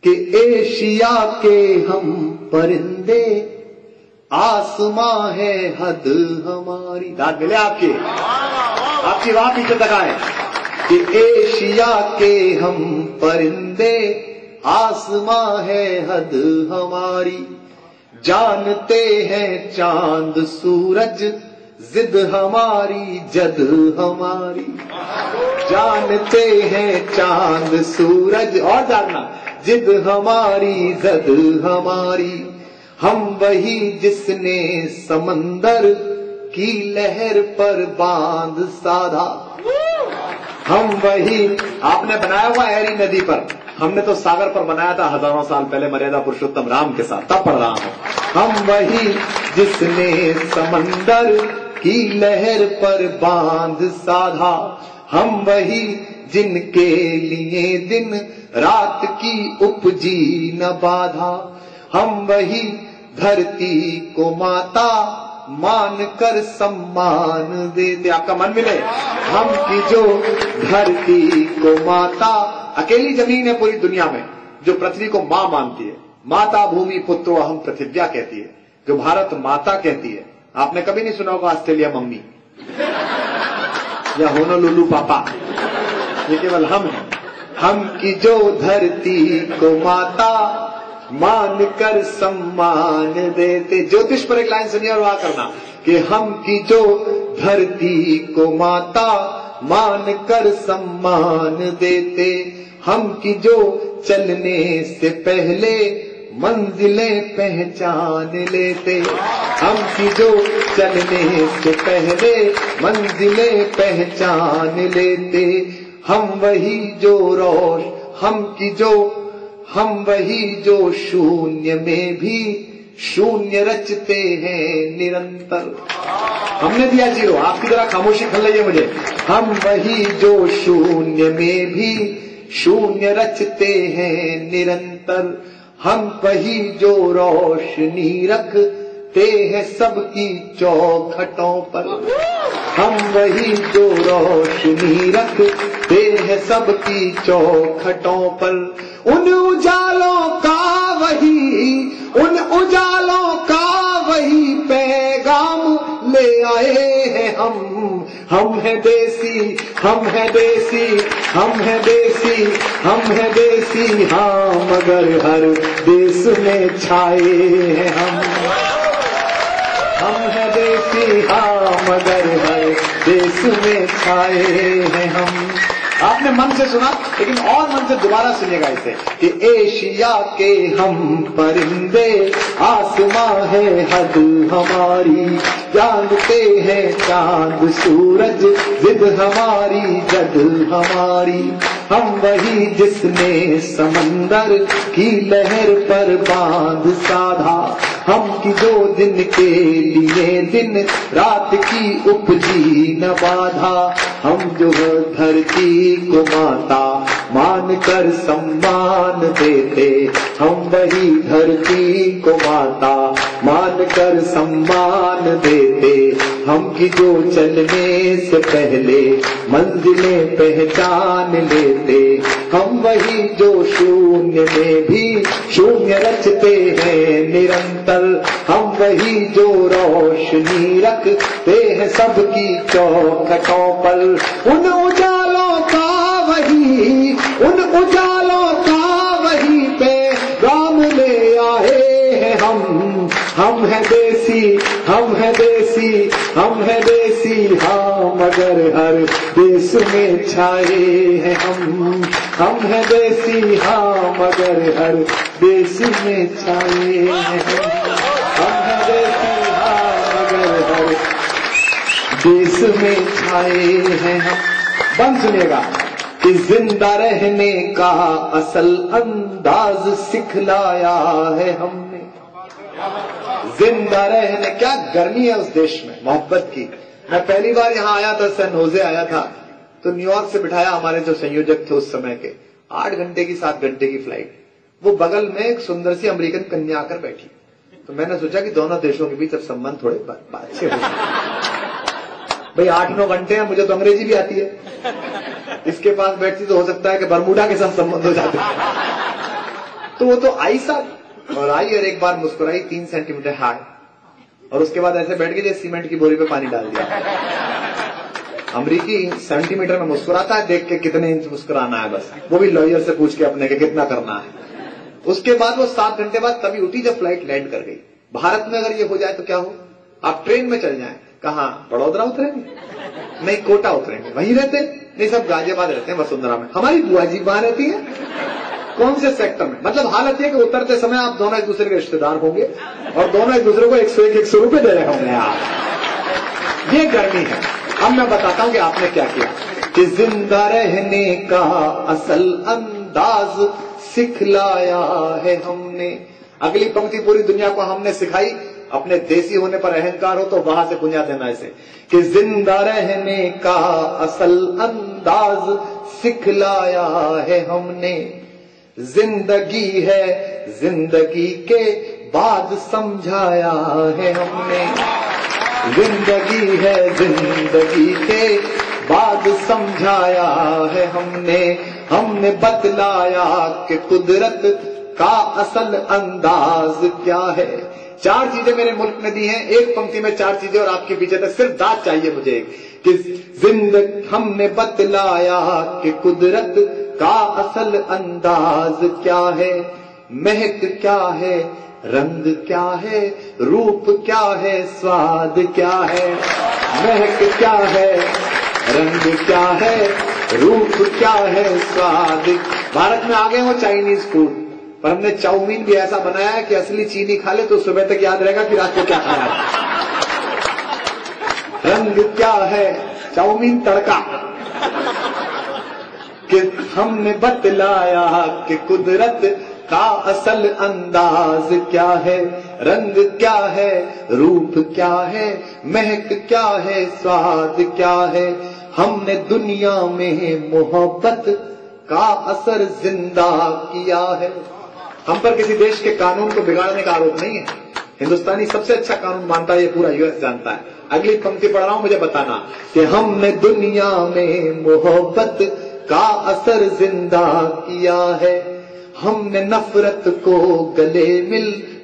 कि एशिया के हम परिंदे, आसमां है हद हमारी। दाद मिले आपकी वहां पीछे तक आए कि एशिया के हम परिंदे, आसमां है हद हमारी। जानते हैं चांद सूरज, जिद हमारी जद हमारी। जानते हैं चांद सूरज, और जानना, जिद हमारी जद हमारी। हम वही जिसने समंदर की लहर पर बांध साधा। हम वही, आपने बनाया हुआ हैरी नदी पर, हमने तो सागर पर बनाया था हजारों साल पहले मर्यादा पुरुषोत्तम राम के साथ, तब पढ़ रहा हूं। हम वही जिसने समंदर की लहर पर बांध साधा। हम वही जिनके लिए दिन रात की उपजी न बाधा। हम वही धरती को माता मान कर सम्मान देते। आपका मन मिले, हम की जो धरती को माता, अकेली जमीन है पूरी दुनिया में जो पृथ्वी को मां मानती है। माता भूमि पुत्रो अहम पृथिव्या कहती है, जो भारत माता कहती है। आपने कभी नहीं सुना होगा ऑस्ट्रेलिया मम्मी या होनोलुलु पापा, ये केवल हम हैं। हम की जो धरती को माता मान कर सम्मान देते। ज्योतिष पर एक लाइन सुनिए और वहां करना कि हम की जो धरती को माता मान कर सम्मान देते। हम की जो चलने से पहले मंजिलें पहचान लेते। हम की जो चलने से पहले मंजिलें पहचान लेते। हम वही जो हम वही जो शून्य में भी शून्य रचते हैं निरंतर। हमने दिया जीरो, आपकी तरह खामोशी खल रही है मुझे। हम वही जो शून्य में भी शून्य रचते हैं निरंतर। हम वही जो रोशनी रखते हैं सबकी चौखटों पर। हम वही जो रोशनी रखते हैं सबकी चौखटों पर। उन उजालों का वही पैगाम ले आए हैं हम। हम है देसी, हम है देसी, हम है देसी, हम है देसी, हाँ मगर हर देश में छाए हैं हम। हम है देसी, हाँ मगर हर देश में छाए हैं हम। आपने मन से सुना, लेकिन और मन से दोबारा सुनिएगा इसे कि एशिया के हम परिंदे, आसमां है हद हमारी। जानते हैं चांद सूरज, जिद हमारी जद हमारी। हम वही जिसने समंदर की लहर पर बांध साधा। हम की जो दिन के लिए दिन रात की उपजी न बाधा। हम जो धरती को माता मान कर सम्मान देते। हम वही धरती को माता मान कर सम्मान देते। हम की जो चलने से पहले मंजिलें पहचान लेते। हम वही जो शून्य में भी शून्य रचते हैं निरंतर। हम वही जो रोशनी रखते हैं सबकी चौखटों पर। उन उजालों का वही पैगाम ले आए हैं हम। हम है देसी, हम है देसी, हम है देसी, हाँ मगर हर देश में छाए हैं हम। हम है देसी, हाँ मगर हर देश में छाए हैं हम है देसी, हाँ मगर हर देश में छाए हैं हम। बंद सुनिएगा कि जिंदा रहने का असल अंदाज सिखलाया है हमने। जिंदा रहने, क्या गर्मी है उस देश में मोहब्बत की। मैं पहली बार यहाँ आया था, सैन होजे आया था, तो न्यूयॉर्क से बिठाया हमारे जो संयोजक थे उस समय के, 8 घंटे की 7 घंटे की फ्लाइट। वो बगल में एक सुंदर सी अमेरिकन कन्या आकर बैठी, तो मैंने सोचा कि दोनों देशों के बीच अब संबंध थोड़े अच्छे हो। भाई 8-9 घंटे हैं, मुझे तो अंग्रेजी भी आती है। इसके पास बैठती तो हो सकता है कि बरमूडा के साथ संबंध हो जाते। तो तो वो तो आई साहब, और आई और एक बार मुस्कुराई 3 सेंटीमीटर हाई, और उसके बाद ऐसे बैठ गए जैसे सीमेंट की बोरी पे पानी डाल दिया। अमरीकी सेंटीमीटर में मुस्कुराता है, देख के कितने इंच मुस्कुराना है बस, वो भी लॉयर से पूछ के अपने के कितना करना है। उसके बाद वो 7 घंटे बाद तभी उठी जब फ्लाइट लैंड कर गई। भारत में अगर ये हो जाए तो क्या हो, आप ट्रेन में चल जाएं, कहां बड़ौदा उतरेंगे, नहीं कोटा उतरेंगे, वहीं रहते नहीं, सब गाजियाबाद रहते हैं वसुंधरा में। हमारी बुआ जी वहां रहती है, कौन से सेक्टर में, मतलब हालत यह कि उतरते समय आप दोनों एक दूसरे के रिश्तेदार होंगे और दोनों एक दूसरे को 100 रुपए दे रहे होंगे। आप ये गर्मी है। अब मैं बताता हूं कि आपने क्या किया कि जिंदा रहने का असल अंदाज सिखलाया है हमने। अगली पंक्ति पूरी दुनिया को हमने सिखाई, अपने देसी होने पर अहंकार हो तो वहां से गुंजा देना इसे कि जिंदा रहने का असल अंदाज सिखलाया है हमने। जिंदगी है जिंदगी के बाद समझाया है हमने। जिंदगी है जिंदगी के बाद समझाया है हमने। हमने बतलाया कि कुदरत का असल अंदाज क्या है। 4 चीजें मेरे मुल्क ने दी हैं, एक पंक्ति में 4 चीजें, और आपके पीछे तक सिर्फ दाद चाहिए मुझे कि हमने बतलाया कि कुदरत का असल अंदाज क्या है। महक क्या है, रंग क्या है, रूप क्या है, स्वाद क्या है। महक क्या है, रंग क्या है, रूप क्या है, स्वाद। भारत में आ गए वो चाइनीज फूड, पर हमने चाउमीन भी ऐसा बनाया है कि असली चीनी खा ले तो सुबह तक याद रहेगा कि रात को क्या खाया। रंग क्या है, चाउमीन तड़का। कि हमने बतलाया कि कुदरत का असल अंदाज क्या है। रंग क्या है, रूप क्या है, महक क्या है, स्वाद क्या है। हमने दुनिया में मोहब्बत का असर जिंदा किया है। हम पर किसी देश के कानून को बिगाड़ने का आरोप नहीं है। हिंदुस्तानी सबसे अच्छा कानून मानता है, ये पूरा यूएस जानता है। अगली पंक्ति पढ़ रहा हूं, मुझे बताना कि हमने दुनिया में मोहब्बत का असर जिंदा किया है। हमने नफरत को गले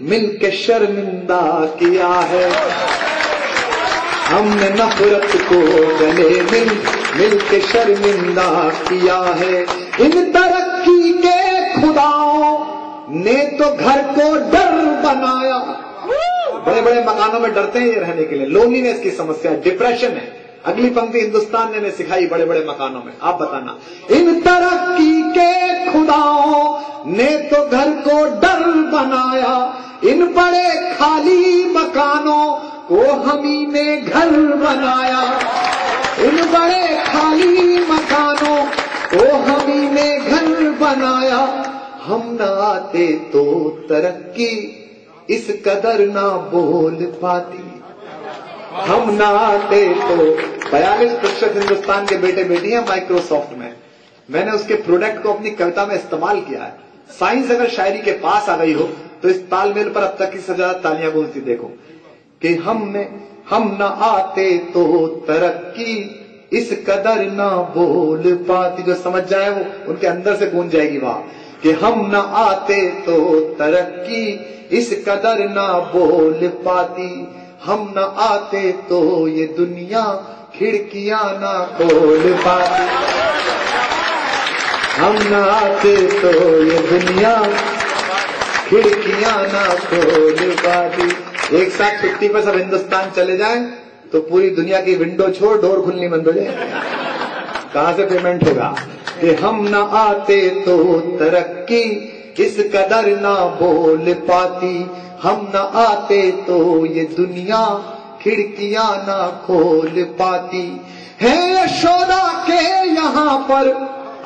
मिल के शर्मिंदा किया है। हमने नफरत को गले मिल के शर्मिंदा किया है। इन तरक्की के खुदाओं ने तो घर को डर बनाया। बड़े बड़े मकानों में डरते हैं ये रहने के लिए, लोनलीनेस की समस्या, डिप्रेशन है। अगली पंक्ति हिंदुस्तान ने सिखाई बड़े बड़े मकानों में, आप बताना। इन तरक्की के खुदाओं ने तो घर को डर बनाया। इन बड़े खाली मकानों को हमी ने घर बनाया। इन बड़े खाली मकानों को हमी ने घर बनाया। हम न आते तो तरक्की इस कदर ना बोल पाती। हम ना आते तो 42% हिंदुस्तान के बेटे बेटियां माइक्रोसॉफ्ट में। मैंने उसके प्रोडक्ट को अपनी कविता में इस्तेमाल किया है। साइंस अगर शायरी के पास आ गई हो तो इस तालमेल पर अब तक की सबसे ज्यादा तालियां गूंजती देखो कि हम ना आते तो तरक्की इस कदर ना बोल पाती। जो समझ जाए वो उनके अंदर से गूंज जाएगी वहां कि हम ना आते तो तरक्की इस कदर ना बोल पाती। हम न आते तो ये दुनिया खिड़कियां ना खोल पाती। हम न आते तो ये दुनिया खिड़कियां ना खोल पाती। एक साथ छुट्टी पर सब हिंदुस्तान चले जाएं तो पूरी दुनिया की विंडो छोड़ डोर खुलनी बंद हो जाए। कहां से पेमेंट होगा कि हम न आते तो तरक्की इस कदर ना बोल पाती। हम न आते तो ये दुनिया खिड़कियां ना खोल पाती। है यशोदा के यहाँ पर,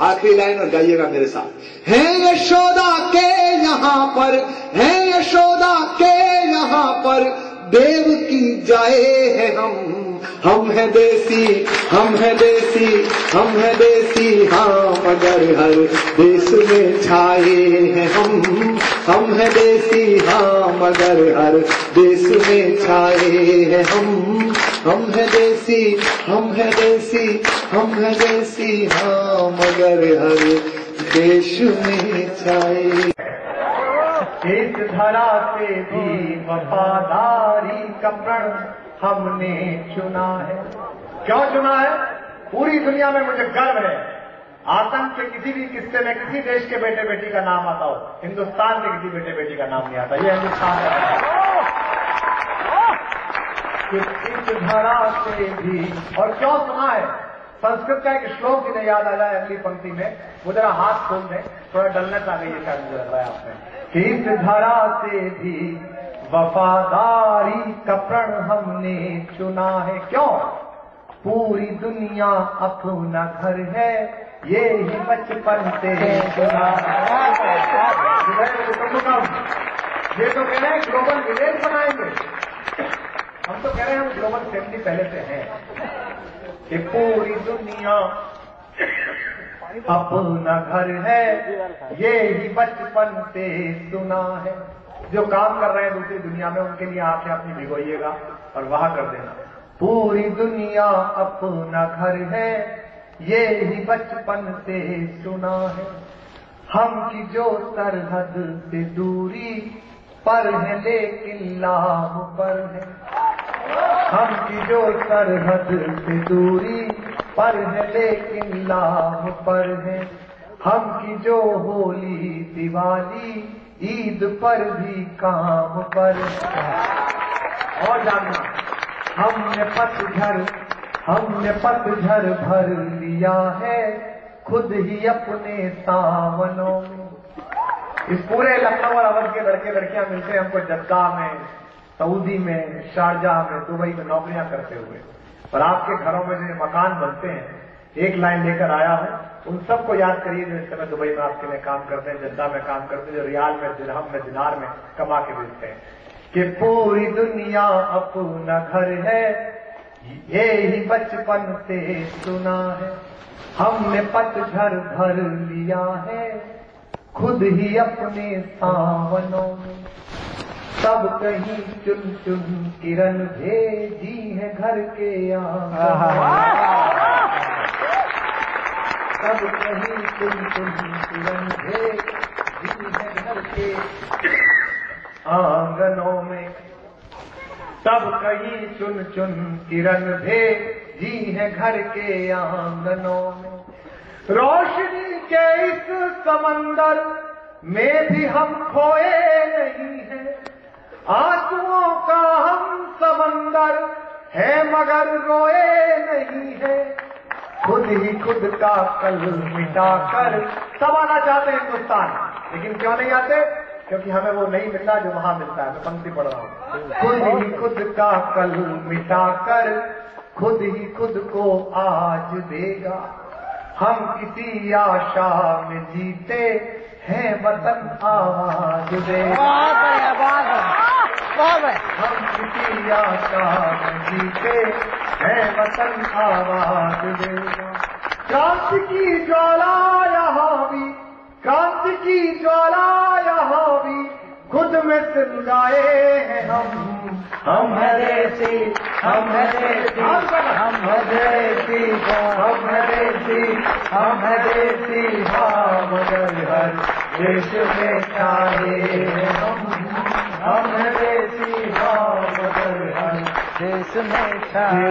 आखिरी लाइन और गाइएगा मेरे साथ। है यशोदा के यहाँ पर, है यशोदा के यहाँ पर देव की जाए है हम है देसी, हम है देसी, हम है देसी, हाँ मगर हर देश में छाए हैं हम है देसी, हाँ मगर हर देश में छाए हैं हम है देसी, हम है देसी, हम है देसी, हाँ मगर हर देश में छाए। इस धरा से भी वफादारी का प्रण हमने चुना है। क्यों चुना है? पूरी दुनिया में मुझे गर्व है, आतंक के किसी भी किस्से में किसी देश के बेटे बेटी का नाम आता हो, हिंदुस्तान के किसी बेटे बेटी का नाम नहीं आता। ये हिंदुस्तान है। इस धरा से भी, और क्यों सुना है? संस्कृत का एक श्लोक जिन्हें याद आ जाए अगली पंक्ति में, वो जरा हाथ खोल दें, थोड़ा डलनेस आ गई है शायद मुझे लग रहा है आपने। इस धरा से भी वफादारी का प्रण हमने चुना है। क्यों? पूरी दुनिया अपना घर है, ये ही बचपन से सुना है। ये तो कह रहे हैं ग्लोबल विलेज बनाएंगे, हम तो कह रहे हैं हम ग्लोबल फैमिली पहले से हैं कि पूरी दुनिया अपना घर है, ये ही बचपन से सुना है। जो काम कर रहे हैं दूसरी दुनिया में, उनके लिए आंखें अपनी भिगोइएगा और वहां कर देना। पूरी दुनिया अपना घर है, ये ही बचपन से सुना है। हम की जो सरहद से दूरी पर है, लेकिन लाभ पर है। हम की जो सरहद से दूरी पर है, लेकिन लाभ पर है। हम की जो होली दिवाली ईद पर भी काम पर है। और जानना, हमने पतझड़ भर लिया है, खुद ही अपने सावनों में। इस पूरे लखनऊ और अवध के लड़के लड़कियां मिलते हैं हमको जद्दाह में, सऊदी में, शारजाह में, दुबई में नौकरियां करते हुए। और आपके घरों में जो मकान बनते हैं, एक लाइन लेकर आया हूं, उन सबको याद करिए जो इस समय दुबई में आपके लिए काम करते हैं, जद्दा में काम करते हैं, जो रियाल में, दिरहम में, दिनार में कमा के बेचते हैं। कि पूरी दुनिया अपना घर है, ये ही बचपन से सुना है। हमने पतझड़ भर लिया है, खुद ही अपने सावनों में। सब कहीं चुन चुन किरण भेजी है घर के सब कहीं चुन चुन किरण भेजी है घर के आंगनों में। सब कहीं चुन चुन किरण भेजी है घर के आंगनों में। रोशनी के इस समंदर में भी हम खोए नहीं हैं, आंसुओं का हम समंदर है मगर रोए नहीं है। खुद ही खुद का कल मिटाकर सब आना चाहते हैं हिंदुस्तान, लेकिन क्यों नहीं आते? क्योंकि हमें वो नहीं मिलता जो वहां मिलता है। मैं पंक्ति पढ़ रहा हूँ। खुद ही खुद का कल मिटाकर खुद ही खुद को आज देगा। हम किसी आशा में जीते हैं, वतन आवाज देगा। हम किसी आशा में जीते हैं, वतन आवाज देगा। क्रांति की ज्वाला यहाँ भी, क्रांति की ज्वाला यहाँ भी खुद में सिंगाए हैं हम है देसी, हम है देसी, हम है देसी, हम है देसी, हम है देसी। हाँ मगर हर देश में चाहे हम है देसी, हाँ मगर हर देश में चाहे।